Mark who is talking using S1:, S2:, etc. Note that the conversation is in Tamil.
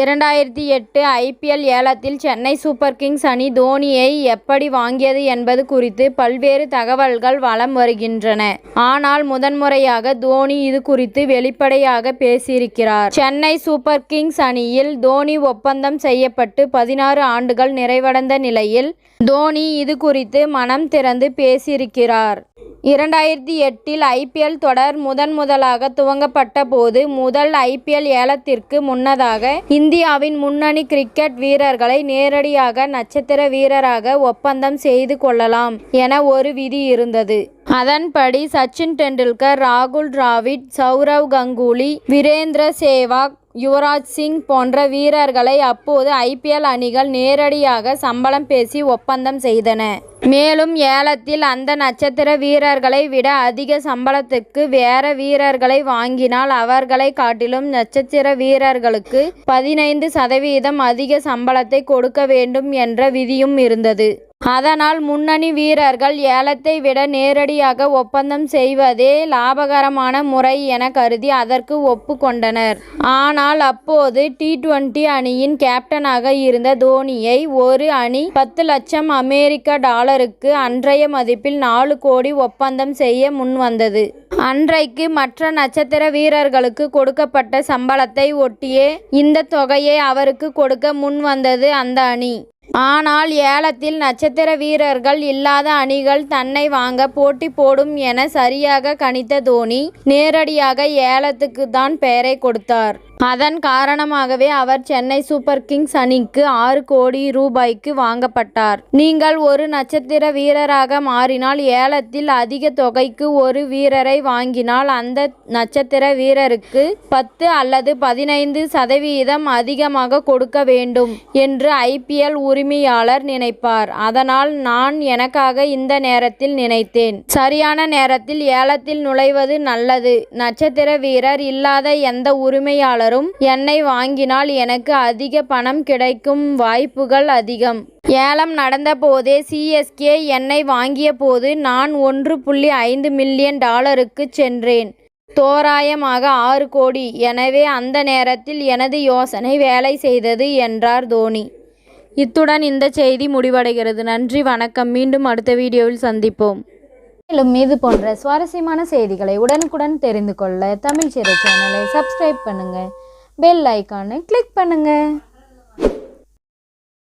S1: 2008 ஐபிஎல் ஏலத்தில் சென்னை சூப்பர் கிங்ஸ் அணி தோனியை எப்படி வாங்கியது என்பது குறித்து பல்வேறு தகவல்கள் வலம் வருகின்றன. ஆனால் முதன்முறையாக தோனி இது குறித்து வெளிப்படையாக பேசியிருக்கிறார். சென்னை சூப்பர் கிங்ஸ் அணியில் தோனி ஒப்பந்தம் செய்யப்பட்டு 16 ஆண்டுகள் நிறைவடைந்த நிலையில் தோனி இது குறித்து மனம் திறந்து பேசியிருக்கிறார். 2008 ஐபிஎல் தொடர் முதலாக துவங்கப்பட்ட போது முதல் ஐபிஎல் ஏலத்திற்கு முன்னதாக இந்தியாவின் முன்னணி கிரிக்கெட் வீரர்களை நேரடியாக நட்சத்திர வீரராக ஒப்பந்தம் செய்து கொள்ளலாம் என ஒரு விதி இருந்தது. அதன்படி சச்சின் டெண்டுல்கர், ராகுல் டிராவிட், சௌரவ் கங்குலி, வீரேந்திர சேவாக், யுவராஜ் சிங் போன்ற வீரர்களை அப்போது ஐபிஎல் அணிகள் நேரடியாக சம்பளம் பேசி ஒப்பந்தம் செய்தன. மேலும் ஏலத்தில் அந்த நட்சத்திர வீரர்களை விட அதிக சம்பளத்துக்கு வேற வீரர்களை வாங்கினால் அவர்களை காட்டிலும் நட்சத்திர வீரர்களுக்கு 15% அதிக சம்பளத்தை கொடுக்க வேண்டும் என்ற விதியும் இருந்தது. அதனால் முன்னணி வீரர்கள் ஏலத்தை விட நேரடியாக ஒப்பந்தம் செய்வதே லாபகரமான முறை என கருதி அதற்கு ஒப்புக்கொண்டனர். ஆனால் அப்போது T20 அணியின் கேப்டனாக இருந்த தோனியை ஒரு அணி 10 லட்சம் அமெரிக்க டாலருக்கு அன்றைய மதிப்பில் 4 கோடி ஒப்பந்தம் செய்ய முன்வந்தது. அன்றைக்கு மற்ற நட்சத்திர வீரர்களுக்கு கொடுக்கப்பட்ட சம்பளத்தை ஒட்டியே இந்த தொகையை அவருக்கு கொடுக்க முன்வந்தது அந்த அணி. ஆனால் ஏலத்தில் நட்சத்திர வீரர்கள் இல்லாத அணிகள் தன்னை வாங்க போட்டி போடும் என சரியாக கணித்த தோனி நேரடியாக ஏலத்துக்கு தான் பெயரை கொடுத்தார். அதன் காரணமாகவே அவர் சென்னை சூப்பர் கிங்ஸ் அணிக்கு 6 கோடி ரூபாய்க்கு வாங்கப்பட்டார். நீங்கள் ஒரு நட்சத்திர வீரராக மாறினால் ஏலத்தில் அதிக தொகைக்கு ஒரு வீரரை வாங்கினால் அந்த நட்சத்திர வீரருக்கு 10 அல்லது 15% அதிகமாக கொடுக்க வேண்டும் என்று ஐபிஎல் உரிமையாளர் நினைப்பார். அதனால் நான் எனக்காக இந்த நேரத்தில் நினைத்தேன், சரியான நேரத்தில் ஏலத்தில் நுழைவது நல்லது. நட்சத்திர வீரர் இல்லாத எந்த உரிமையாளரும் என்னை வாங்கினால் எனக்கு அதிக பணம் கிடைக்கும் வாய்ப்புகள் அதிகம். ஏலம் நடந்த போதே சிஎஸ்கே என்னை வாங்கிய போது நான் 1.5 மில்லியன் டாலருக்கு சென்றேன், தோராயமாக 6 கோடி. எனவே அந்த நேரத்தில் எனது யோசனை வேலை செய்தது என்றார் தோனி. இத்துடன் இந்த செய்தி முடிவடைகிறது. நன்றி, வணக்கம். மீண்டும் அடுத்த வீடியோவில் சந்திப்போம். மேலும் இது போன்ற சுவாரஸ்யமான செய்திகளை உடனுக்குடன் தெரிந்து கொள்ள தமிழ் சிறை சேனலை சப்ஸ்கிரைப் பண்ணுங்க, பெல் ஐகானை கிளிக் பண்ணுங்க.